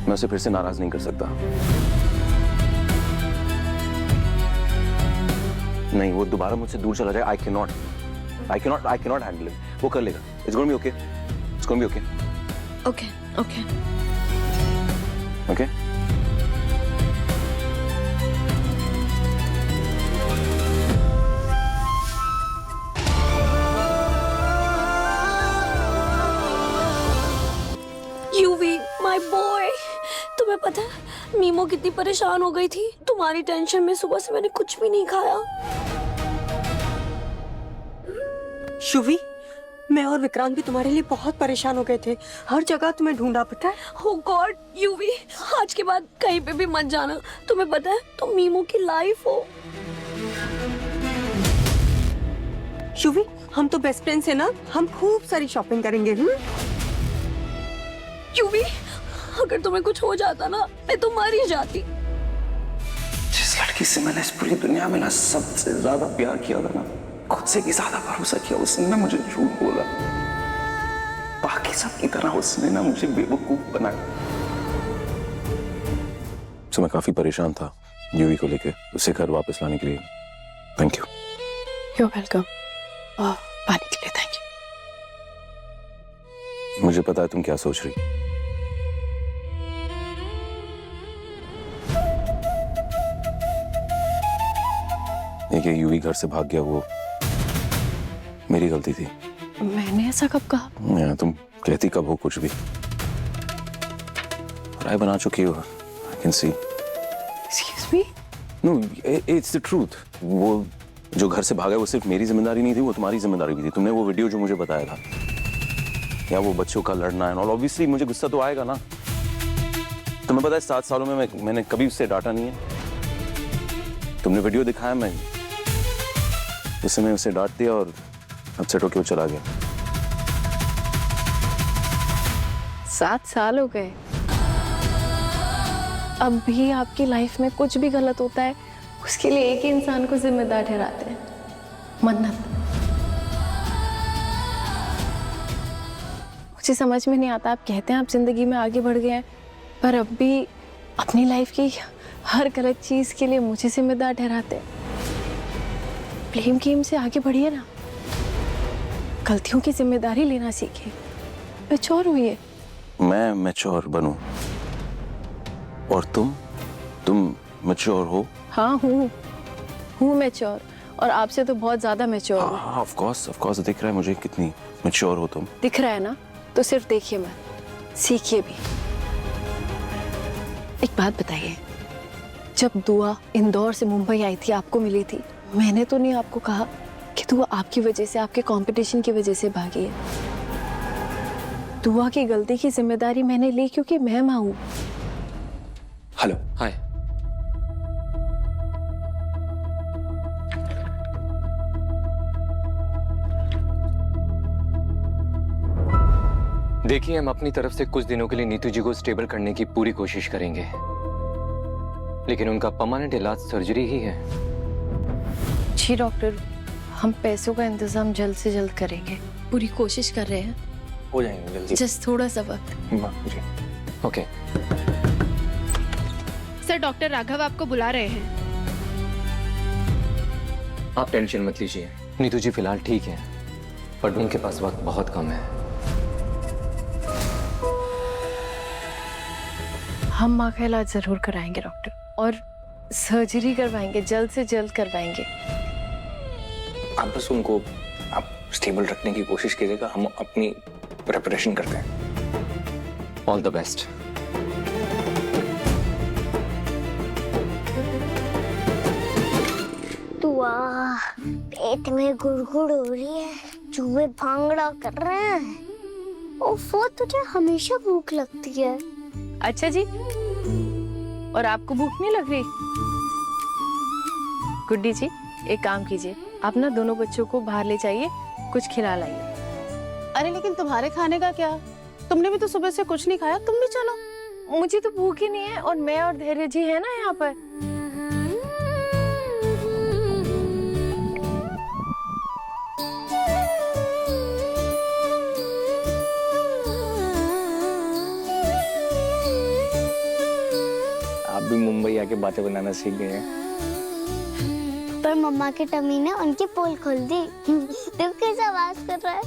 मैं उसे फिर से नाराज नहीं कर सकता। नहीं, वो दोबारा मुझसे दूर चला जाए। I can not handle it. वो कर लेगा। It's gonna be okay. It's gonna be okay. Okay okay okay. UV my boy, तुम्हें पता है मीमो कितनी परेशान हो गई थी तुम्हारी टेंशन में। सुबह से मैंने कुछ भी नहीं खाया। शुवी, मैं और विक्रांत भी तुम्हारे लिए बहुत परेशान हो गए थे। हर जगह तुम्हें ढूंढा, पता है। Oh God, यूवी, आज के बाद कहीं पे भी मत जाना। तुम्हें पता है तुम मीमो की लाइफ हो। शुवी, हम तो बेस्ट फ्रेंड्स हैं ना, हम खूब सारी शॉपिंग करेंगे। यूवी, अगर तुम्हें कुछ हो जाता ना, मैं तो मर ही जाती। जिस लड़की से मैंने इस पूरी दुनिया में ना सबसे ज्यादा प्यार किया था ना, खुद से भी ज्यादा भरोसा किया, उसने ना मुझे झूठ बोला। बाकी सब की तरह उसने ना मुझे बेवकूफ बनाया। तो मैं काफी परेशान था यूवी को लेके, उसे घर वापस लाने के लिए। Thank you. You're welcome। पानी के लिए थैंक यू। मुझे पता है तुम क्या सोच रही। ये यूवी घर से भाग गया, वो मेरी गलती थी। मैंने ऐसा कब कहा? तुम कहती कब हो कुछ भी। राय बना चुकी हो। I can see. Excuse me? No, it's the truth. वो जो घर से भागा है वो सिर्फ मेरी जिम्मेदारी नहीं थी, वो तुम्हारी जिम्मेदारी भी थी। तुमने वो वीडियो जो मुझे बताया था, या वो बच्चों का लड़ना है, और ऑब्वियसली मुझे गुस्सा तो आएगा ना। तुम्हें पता है 7 सालों में मैंने कभी उससे डांटा नहीं है। तुमने वीडियो दिखाया, मैं उस समय उसे डांट दिया और अपसेट होके वो चला गया। 7 साल हो गए। अब भी आपकी लाइफ में कुछ भी गलत होता है, उसके लिए एक ही इंसान को जिम्मेदार ठहराते हैं, मन्नत। मुझे समझ में नहीं आता, आप कहते हैं आप जिंदगी में आगे बढ़ गए हैं, पर अब भी अपनी लाइफ की हर गलत चीज के लिए मुझे जिम्मेदार ठहराते हैं। ब्लेम गेम से आगे बढ़िए ना, गलतियों की जिम्मेदारी लेना सीखिए, मैच्योर हुई। मैं मैच्योर बनूं और तुम मैच्योर हो? हाँ हूँ मैच्योर, और आपसे तो बहुत ज्यादा मैच्योर हूँ। हाँ, ऑफ कोर्स दिख रहा है मुझे कितनी मैच्योर हो तुम। दिख रहा है ना, तो सिर्फ देखिए मत, सीखिए भी। एक बात बताइए, जब दुआ इंदौर से मुंबई आई थी, आपको मिली थी, मैंने तो नहीं आपको कहा कि दुआ आपकी वजह से, आपके कंपटीशन की वजह से भागी है। दुआ की गलती की जिम्मेदारी मैंने ली क्योंकि मैं मां हूं। हेलो, हाय। देखिए, हम अपनी तरफ से कुछ दिनों के लिए नीतू जी को स्टेबल करने की पूरी कोशिश करेंगे, लेकिन उनका परमानेंट इलाज सर्जरी ही है। जी डॉक्टर, हम पैसों का इंतजाम जल्द से जल्द करेंगे, पूरी कोशिश कर रहे हैं। हो जाएंगे जल्दी, जस्ट थोड़ा सा वक्त। जी। ओके। सर, डॉक्टर राघव आपको बुला रहे हैं। आप टेंशन मत लीजिए, नीतू जी फिलहाल ठीक है, पर उनके पास वक्त बहुत कम है। हम माँ का इलाज जरूर कराएंगे डॉक्टर, और सर्जरी करवाएंगे, जल्द से जल्द करवाएंगे। आप बस उनको आप स्टेबल रखने की कोशिश कीजिएगा, हम अपनी प्रिपरेशन करते हैं। All the best. दुआ, पेट में गुड़गुड़ हो रही है, चूहे भांगड़ा कर रहे हैं। ओफो, तुझे हमेशा भूख लगती है। अच्छा जी, और आपको भूख नहीं लग रही? गुड्डी जी, एक काम कीजिए, आप ना दोनों बच्चों को बाहर ले जाइए, कुछ खिला लाइए। अरे लेकिन तुम्हारे खाने का क्या? तुमने भी तो सुबह से कुछ नहीं खाया, तुम भी चलो। मुझे तो भूख ही नहीं है, और मैं और धैर्य जी है ना यहाँ पर। भी मुंबई आके बातें बनाना सीख गए हैं। पर मम्मा की टमी ने उनकी पोल खोल दी। तू कैसे आवाज कर रहा है?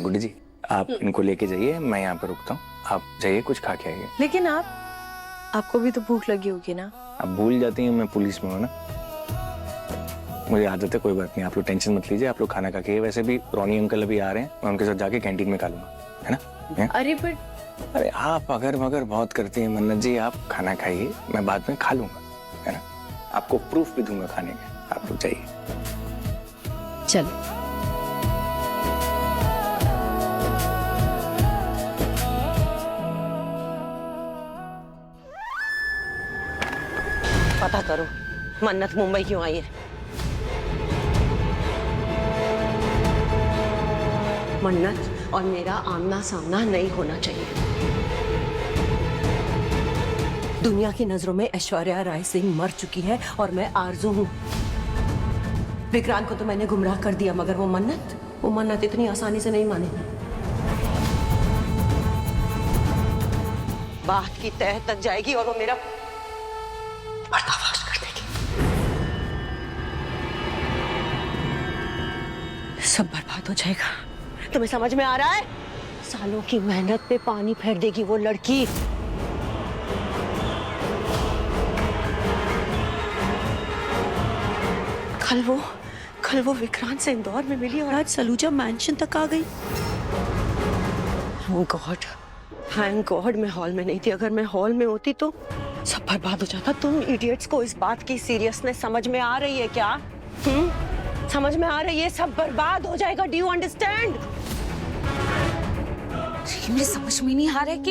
गुड्डी जी, आप इनको लेके जाइए, मैं यहाँ पर रुकता हूँ। आप जाइए, कुछ खा के आइए। लेकिन आपको भी तो भूख लगी होगी ना? आप भूल जाती हैं मैं पुलिस में हूँ ना। मुझे आदत है, कोई बात नहीं, आप लोग टेंशन मत लीजिए। आप लोग खाना खा के, वैसे भी रोनी अंकल अभी आ रहे हैं, मैं उनके साथ जाके कैंटीन में खा लूंगा, है ना? अरे पर अरे आप अगर मगर बहुत करती हैं मन्नत जी, आप खाना खाइए, मैं बाद में खा लूंगा, है ना? आपको प्रूफ भी दूंगा खाने का। आप लोग जाइए। चल। पता करो मन्नत मुंबई क्यों आई है। मन्नत और मेरा आमना सामना नहीं होना चाहिए। दुनिया की नजरों में ऐश्वर्या राय सिंह मर चुकी है और मैं आरजू हूं। विक्रांत को तो मैंने गुमराह कर दिया, मगर वो मन्नत इतनी आसानी से नहीं मानेगी। बात की तह तक जाएगी और वो मेरा पर्दाफाश कर देगी। सब बर्बाद हो जाएगा। तुम्हें समझ में आ रहा है? सालों की मेहनत पे पानी फेर देगी वो लड़की। कल वो विक्रांत से इंदौर में मिली और आज सलूजा मैंशन तक आ गई। थैंक गॉड मैं हॉल में नहीं थी। अगर मैं हॉल में होती तो सब बर्बाद हो जाता। तुम इडियट्स को इस बात की सीरियसनेस समझ में आ रही है क्या? समझ में आ रही है? सब बर्बाद हो जाएगा। Do you understand? मुझे समझ में नहीं आ रहा है कि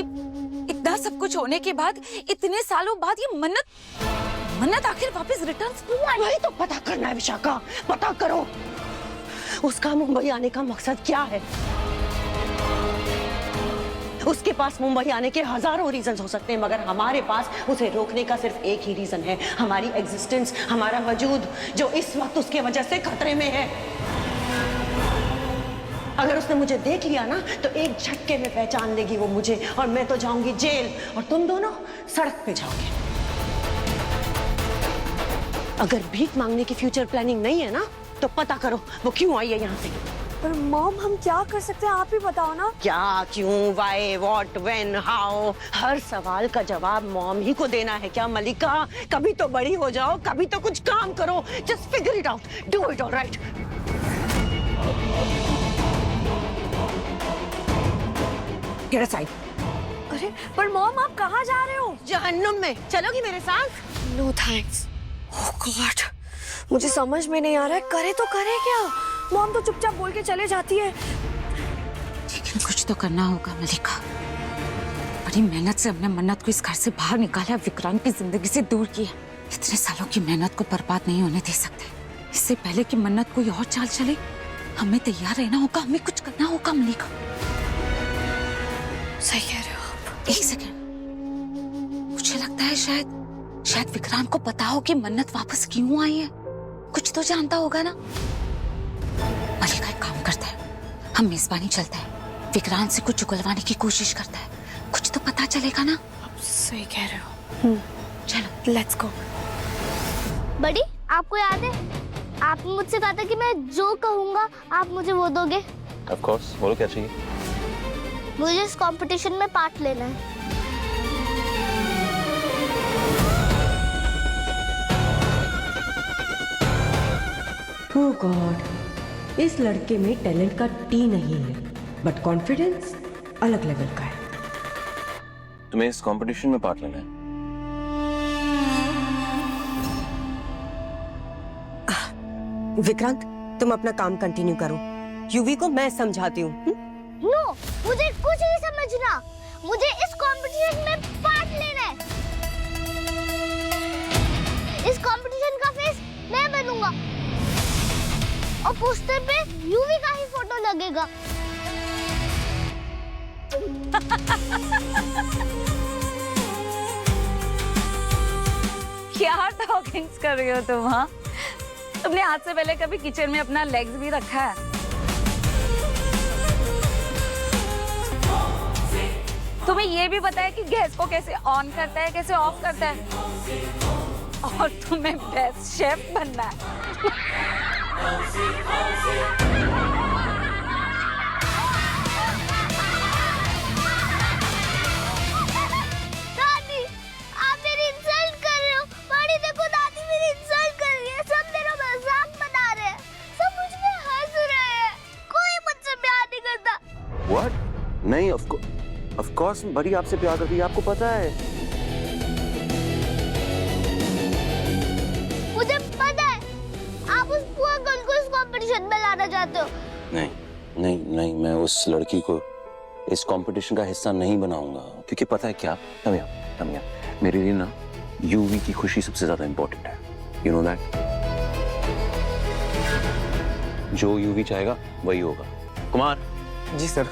इतना सब कुछ होने के बाद, इतने सालों बाद ये मन्नत आखिर वापस रिटर्न क्यों आई? वही तो पता करना है विशाखा, पता करो। उसका मुंबई आने का मकसद क्या है? उसके पास मुंबई आने के हजारों रीजन हो सकते हैं, मगर हमारे पास उसे रोकने का सिर्फ एक ही रीजन है, हमारी एग्जिस्टेंस, हमारा वजूद, जो इस वक्त उसके वजह से खतरे में है। अगर उसने मुझे देख लिया ना तो एक झटके में पहचान लेगी वो मुझे, और मैं तो जाऊंगी जेल और तुम दोनों सड़क पे जाओगे। अगर भीख मांगने की फ्यूचर प्लानिंग नहीं है ना तो पता करो वो क्यों आई है यहाँ से। पर मॉम हम क्या कर सकते हैं, आप ही बताओ ना। क्या, क्यों, वाई, व्हाट, व्हेन, हाउ, हर सवाल का जवाब मॉम ही को देना है क्या मलिका? कभी तो बड़ी हो जाओ, कभी तो कुछ काम करो। Just figure it out, do it alright. Get aside. अरे पर मॉम आप कहाँ जा रहे हो? जहन्नुम में। चलोगी मेरे साथ? No thanks. ओह गॉड, मुझे समझ में नहीं आ रहा है, करे तो करे क्या? मॉम तो चुपचाप बोल के चले जाती है। लेकिन कुछ तो करना होगा मलिका। बड़ी मेहनत से हमने मन्नत को इस घर से बाहर निकाला, विक्रांत की जिंदगी से दूर किया। इतने सालों की मेहनत को बर्बाद नहीं होने दे सकते। इससे पहले कि मन्नत कोई और चाल चले, हमें तैयार रहना होगा, हमें कुछ करना होगा मलिका। सही कह रहे हो आप। एक सेकंड, मुझे लगता है शायद विक्रांत को पता हो कि मन्नत वापस क्यों आई है। कुछ तो जानता होगा ना। मलिका एक काम करता है, हम मेजबानी चलते हैं, विक्रांत से कुछ उगलवाने की कोशिश करता है, कुछ तो पता चलेगा ना। सही कह रहे हो। चलो लेट्स गो। बड़ी, आपको याद है आपने मुझसे कहा था कि मैं जो कहूँगा आप मुझे वो दोगे? ऑफ कोर्स, बोलो क्या चाहिए? मुझे इस कंपटीशन में पार्ट लेना है। ओह गॉड, इस लड़के में टैलेंट का टी नहीं है, बट कॉन्फिडेंस अलग लेवल का है। तुम्हें इस कंपटीशन में पार्ट लेना है? विक्रांत, तुम अपना काम कंटिन्यू करो, यूवी को मैं समझाती हूँ। नो, मुझे कुछ नहीं समझना, मुझे इस कंपटीशन में पार्ट लेना है। इस कंपटीशन का फेस मैं बनूंगा और पोस्टर पे यूवी का ही फोटो लगेगा। क्या टॉकिंग्स कर रही हो तुम? हाँ, तुमने आज से पहले कभी किचन में अपना लेग्स भी रखा है? तुम्हें ये भी पता है कि गैस को कैसे ऑन करता है, कैसे ऑफ करता है, और तुम्हें बेस्ट शेफ बनना है। दादी, आप मेरी इंसल्ट कर रहे हो। बड़ी देखो दादी मेरी इंसल्ट कर रही है। सब मेरा मजाक बना रहे हैं। सब मुझ पे हंस रहे हैं। कोई मुझसे प्यार नहीं करता। What? नहीं, of course बड़ी आपसे प्यार करती है, आपको पता है। मुझे पता है। आप उस पुअर गर्ल को इस कंपटीशन में लाना चाहते हो। नहीं नहीं नहीं, मैं उस लड़की को इस कंपटीशन का हिस्सा नहीं बनाऊंगा, क्योंकि पता है क्या, तमिया, मेरे लिए ना यूवी की खुशी सबसे ज्यादा इंपॉर्टेंट है। You know that. जो यूवी चाहेगा वही होगा। कुमार जी सर।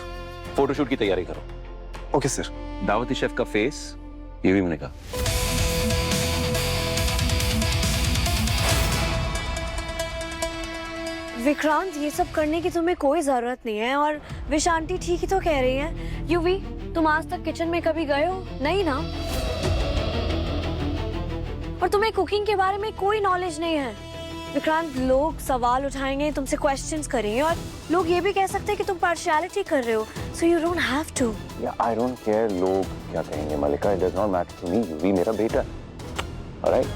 फोटोशूट की तैयारी करो। Okay sir. दावती शेफ का फेस यूवी में का। विक्रांत, ये सब करने की तुम्हें कोई जरूरत नहीं है, और विश आंटी ठीक ही तो कह रही है। यूवी, तुम आज तक किचन में कभी गए हो? नहीं ना? और तुम्हें कुकिंग के बारे में कोई नॉलेज नहीं है। विक्रांत, लोग सवाल उठाएंगे, तुमसे क्वेश्चंस करेंगे, और लोग ये भी कह सकते हैं कि तुम पार्शियलिटी कर रहे हो। So you don't have to. I don't care लोग क्या कहेंगे Mallika, it does not matter to me. Yuvi मेरा बेटा है, ऑलराइट?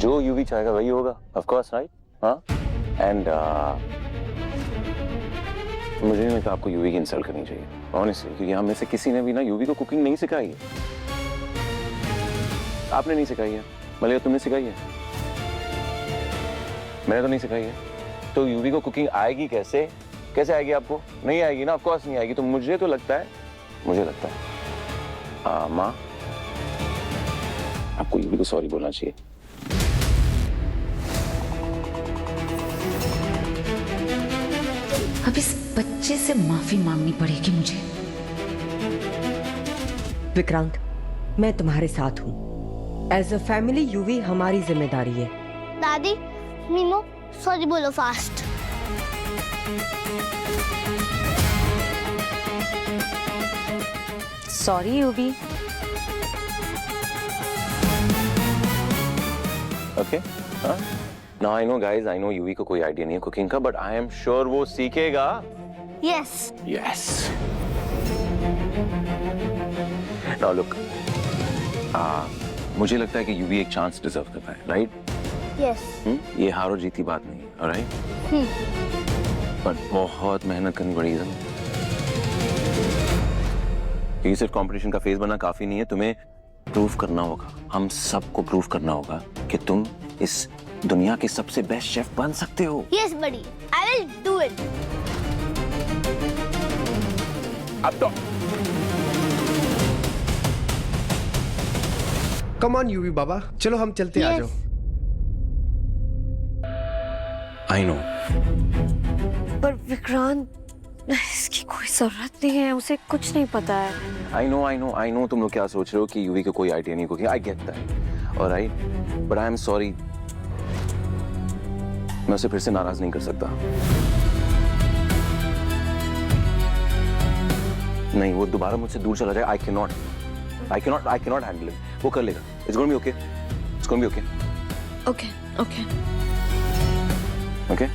जो यूवी चाहेगा वही होगा, ऑफ कोर्स, राइट? हाँ। एंड मुझे नहीं लगता आपको यूवी की इंसल्ट करनी चाहिए, ऑनेस्टली, क्योंकि हम में से किसी ने भी ना यूवी को कुकिंग नहीं सिखाई है। आपने नहीं सिखाई है, मलिका तुमने सिखाई है? मैंने तो नहीं सिखाई है। तो यूवी को कुकिंग आएगी कैसे? कैसे आएगी? आपको नहीं आएगी ना, ऑफ कोर्स नहीं आएगी। तो मुझे लगता है माँ, आपको यूवी को सॉरी बोलना चाहिए। अब इस बच्चे से माफी मांगनी पड़ेगी मुझे। विक्रांत, मैं तुम्हारे साथ हूँ। एज अ फैमिली यूवी हमारी जिम्मेदारी है। दादी, मीमो, सॉरी बोलो फास्ट। Sorry UV. ओके, हाँ। Now I know guys, I know UV को कोई आइडिया नहीं है कुकिंग का, but I am sure वो सीखेगा। Yes. Yes. Now look, मुझे लगता है कि यूवी एक चांस डिजर्व करता है, राइट? Yes. ये हारो जीती बात नहीं है, ऑलराइट? पर बहुत मेहनत करनी पड़ेगी तुम्हें, क्योंकि सिर्फ कंपटीशन का फेस बनना काफी नहीं है, तुम्हें प्रूव करना होगा, हम सबको प्रूव करना होगा कि तुम इस दुनिया के सबसे बेस्ट शेफ बन सकते हो। Yes, buddy. I will do it. अब तो कम ऑन यूवी बाबा, चलो हम चलते आ जाओ। आई नो, पर विक्रांत, इसकी कोई जरूरत नहीं है, उसे कुछ नहीं पता है। आई नो तुम लोग क्या सोच रहे हो कि यूवी को कोई आइडिया नहीं cooking. I get that, alright, but I am sorry, मैं उसे फिर से नाराज नहीं कर सकता। नहीं, वो दोबारा मुझसे दूर चला जाए। I can not handle it. वो कर लेगा। It's going be okay. Okay. Okay?